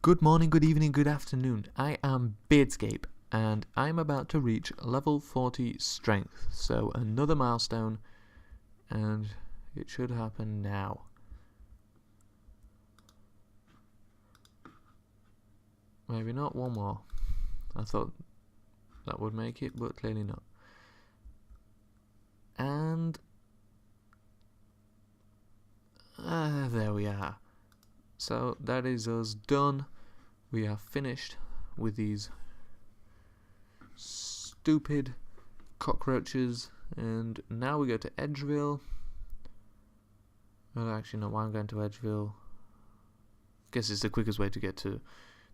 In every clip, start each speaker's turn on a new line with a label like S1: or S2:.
S1: Good morning, good evening, good afternoon. I am Beardscape, and I'm about to reach level 40 strength. So another milestone, and it should happen now. Maybe not, one more. I thought that would make it, but clearly not. And there we are. So that is us done. We are finished with these stupid cockroaches, and now we go to Edgeville. Well, actually no, why I'm going to Edgeville, I guess it's the quickest way to get to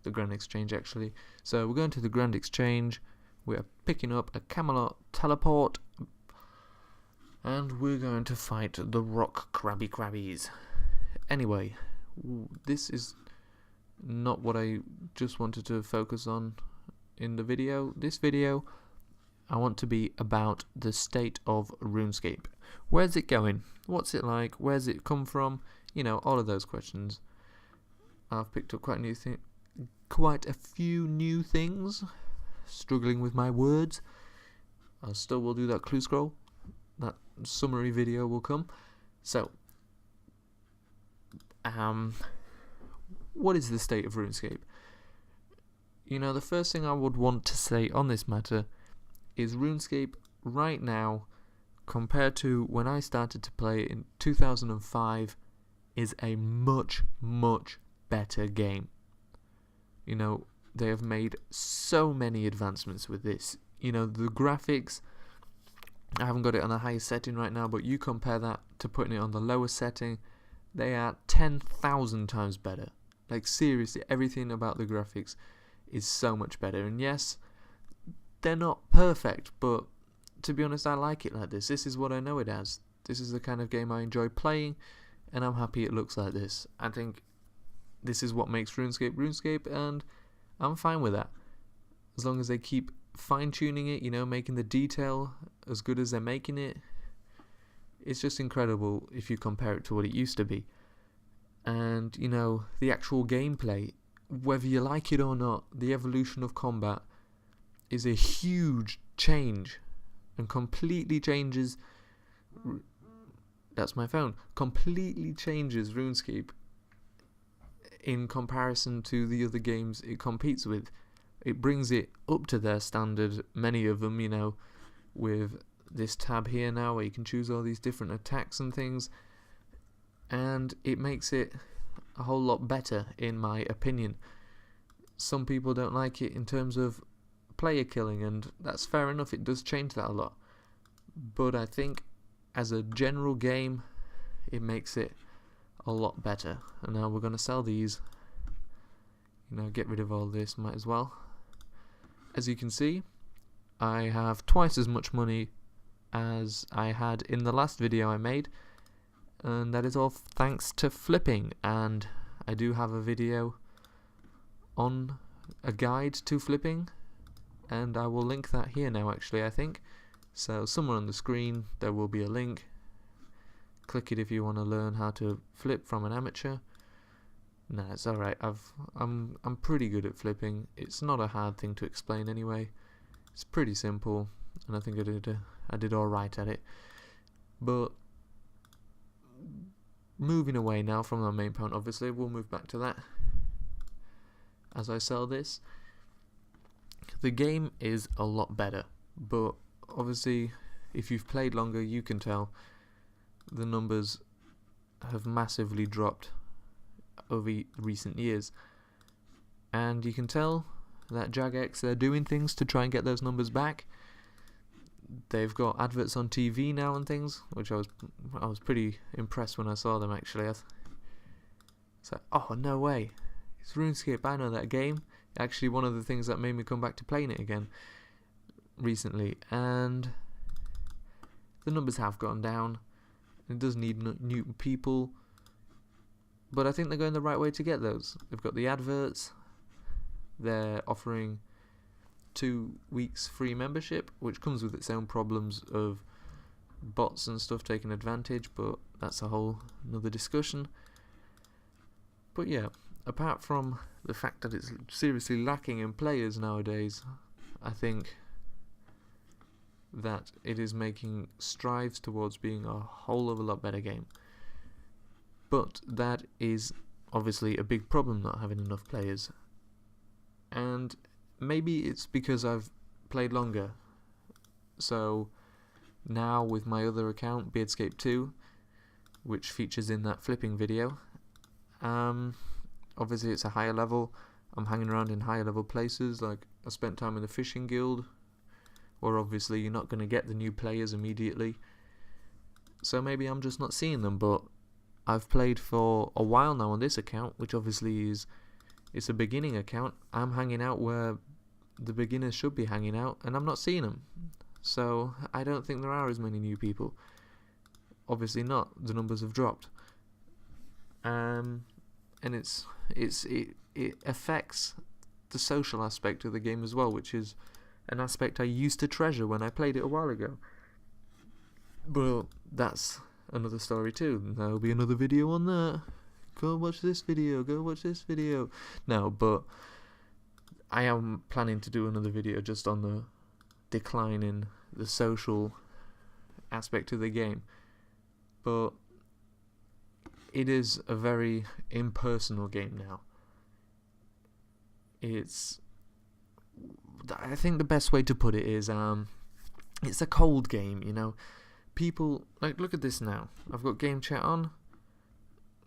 S1: the Grand Exchange actually. So we're going to the Grand Exchange, we are picking up a Camelot teleport, and we're going to fight the rock crabbies. Anyway, this is not what I just wanted to focus on in the video. This video, I want to be about the state of Runescape. Where's it going? What's it like? Where's it come from? You know, all of those questions. I've picked up quite a few new things. Struggling with my words. I still will do that clue scroll. That summary video will come. So, what is the state of RuneScape? You know, the first thing I would want to say on this matter is RuneScape right now, compared to when I started to play in 2005, is a much, much better game. You know, they have made so many advancements with this. You know, the graphics, I haven't got it on the highest setting right now, but you compare that to putting it on the lowest setting, they are 10,000 times better. Like, seriously, everything about the graphics is so much better. And yes, they're not perfect, but to be honest, I like it like this. This is what I know it as. This is the kind of game I enjoy playing, and I'm happy it looks like this. I think this is what makes RuneScape RuneScape, and I'm fine with that. As long as they keep fine-tuning it, you know, making the detail as good as they're making it. It's just incredible if you compare it to what it used to be. And, you know, the actual gameplay, whether you like it or not, the evolution of combat is a huge change and completely changes, that's my phone, completely changes RuneScape in comparison to the other games it competes with. It brings it up to their standard, many of them, you know, with this tab here now where you can choose all these different attacks and things, and it makes it a whole lot better in my opinion. Some people don't like it in terms of player killing, and that's fair enough, it does change that a lot, but I think as a general game it makes it a lot better. And now we're going to sell these, you know, get rid of all this, might as well. As you can see, I have twice as much money as I had in the last video I made, and that is all thanks to flipping. And I do have a video on a guide to flipping, and I will link that here now actually, I think. So somewhere on the screen there will be a link. Click it if you want to learn how to flip from an amateur. Nah, it's alright. I'm pretty good at flipping. It's not a hard thing to explain anyway. It's pretty simple, and I think I did alright at it. But moving away now from our main point, obviously we'll move back to that as I sell this. The game is a lot better, but obviously if you've played longer you can tell the numbers have massively dropped over recent years, and you can tell that Jagex, they're doing things to try and get those numbers back. They've got adverts on TV now and things, which I was pretty impressed when I saw them actually. It's like, oh no way, it's RuneScape, I know that game. Actually one of the things that made me come back to playing it again recently, and the numbers have gone down. It does need new people, but I think they're going the right way to get those. They've got the adverts, they're offering 2 weeks free membership, which comes with its own problems of bots and stuff taking advantage, but that's a whole another discussion. But yeah, apart from the fact that it's seriously lacking in players nowadays, I think that it is making strides towards being a whole of a lot better game. But that is obviously a big problem, not having enough players. And maybe it's because I've played longer. So now with my other account, Beardscape 2, which features in that flipping video, obviously it's a higher level. I'm hanging around in higher level places, like I spent time in the fishing guild, where obviously you're not going to get the new players immediately. So maybe I'm just not seeing them, but I've played for a while now on this account, which obviously it's a beginning account. I'm hanging out where the beginners should be hanging out, and I'm not seeing them. So I don't think there are as many new people. Obviously not. The numbers have dropped. And it affects the social aspect of the game as well, which is an aspect I used to treasure when I played it a while ago. But that's another story too. There'll be another video on that. Go watch this video. Go watch this video. No, but I am planning to do another video just on the decline in the social aspect of the game. But it is a very impersonal game now. I think the best way to put it is it's a cold game, you know. People, like, look at this now. I've got game chat on.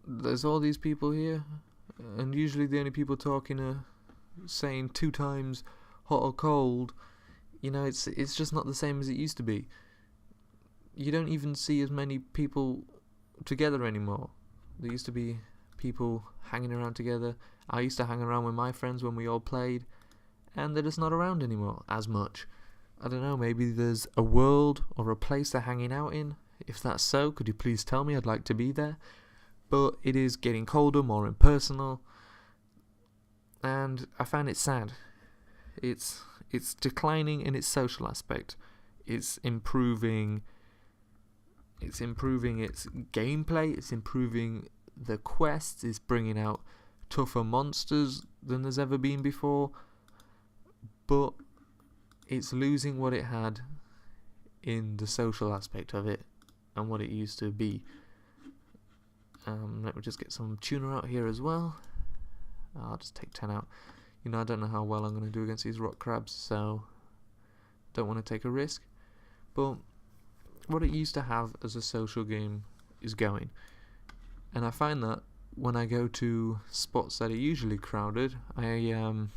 S1: There's all these people here, and usually the only people talking are saying 2 times hot or cold. You know, it's just not the same as it used to be. You don't even see as many people together anymore. There used to be people hanging around together. I used to hang around with my friends when we all played, and they're just not around anymore as much. I don't know, maybe there's a world or a place they're hanging out in. If that's so, could you please tell me? I'd like to be there. But it is getting colder, more impersonal, and I find it sad. It's declining in its social aspect. It's improving its gameplay. It's improving the quests. It's bringing out tougher monsters than there's ever been before. But it's losing what it had in the social aspect of it and what it used to be. Let me just get some tuner out here as well. I'll just take 10 out. You know, I don't know how well I'm going to do against these rock crabs, so don't want to take a risk. But what it used to have as a social game is going. And I find that when I go to spots that are usually crowded, 2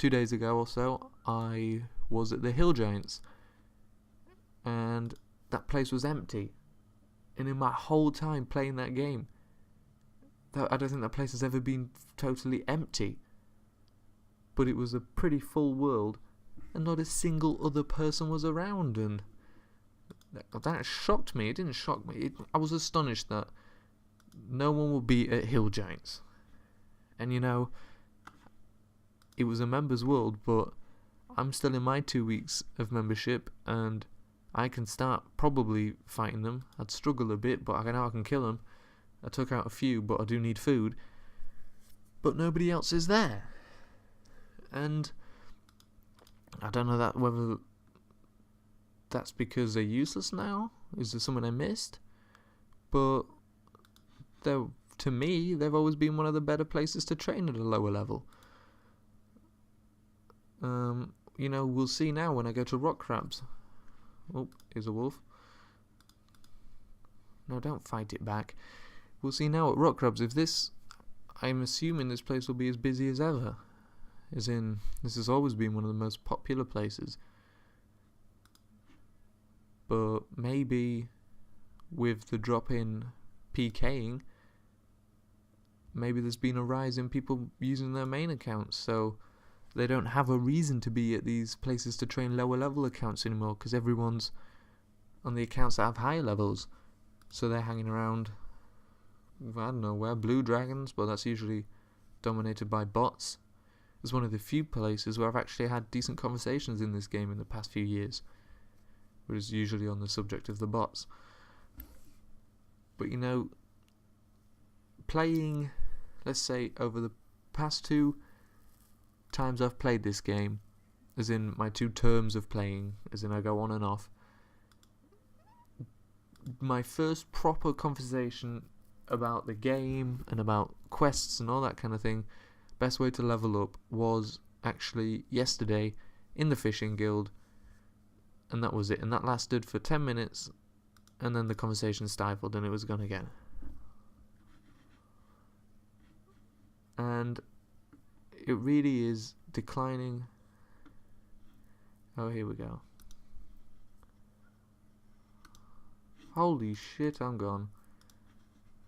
S1: days ago or so, I was at the Hill Giants, and that place was empty. And in my whole time playing that game, I don't think that place has ever been totally empty. But it was a pretty full world, and not a single other person was around, and that shocked me. It didn't shock me. I was astonished that no one would be at Hill Giants. And you know, it was a members' world, but I'm still in my 2 weeks of membership, and I can start probably fighting them. I'd struggle a bit, but I know I can kill them. I took out a few, but I do need food. But nobody else is there. And I don't know whether that's because they're useless now. Is there someone I missed? But to me, they've always been one of the better places to train at a lower level. You know, we'll see now when I go to rock crabs. Oh, here's a wolf. No, don't fight it back. We'll see now at rock crabs if this... I'm assuming this place will be as busy as ever. As in, this has always been one of the most popular places. But maybe with the drop in PKing, maybe there's been a rise in people using their main accounts, so they don't have a reason to be at these places to train lower level accounts anymore, because everyone's on the accounts that have higher levels. So they're hanging around, I don't know where, Blue Dragons, but that's usually dominated by bots. It's one of the few places where I've actually had decent conversations in this game in the past few years, which is usually on the subject of the bots. But you know, playing let's say over the past 2 times I've played this game, as in my 2 terms of playing, as in I go on and off, my first proper conversation about the game and about quests and all that kind of thing, best way to level up, was actually yesterday in the fishing guild, and that was it. And that lasted for 10 minutes, and then the conversation stifled and it was gone again. And it really is declining. Oh, here we go. Holy shit, I'm gone.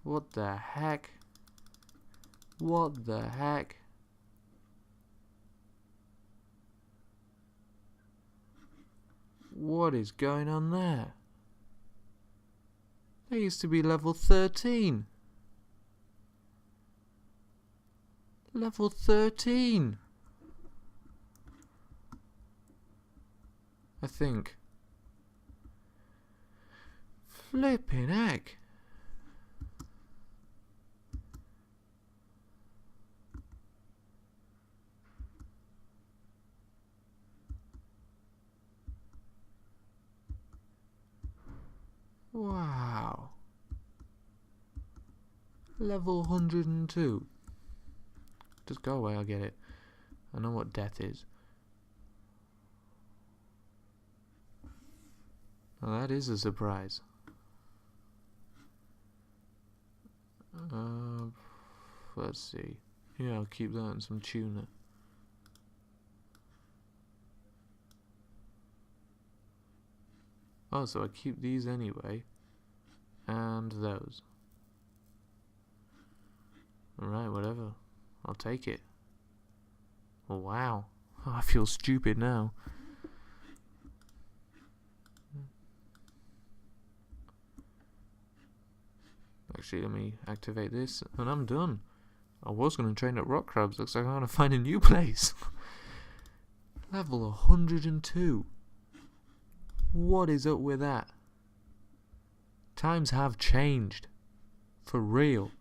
S1: What the heck? What the heck? What is going on there? They used to be level 13. Level 13. I think. Flipping heck. Wow. Level 102. Just go away, I'll get it. I know what death is. Well, that is a surprise. Let's see. Yeah, I'll keep that and some tuna. Oh, so I keep these anyway. And those. Alright, whatever. I'll take it. Oh, wow. Oh, I feel stupid now. Actually, let me activate this, and I'm done. I was going to train at rock crabs. Looks like I'm going to find a new place. Level 102. What is up with that? Times have changed. For real.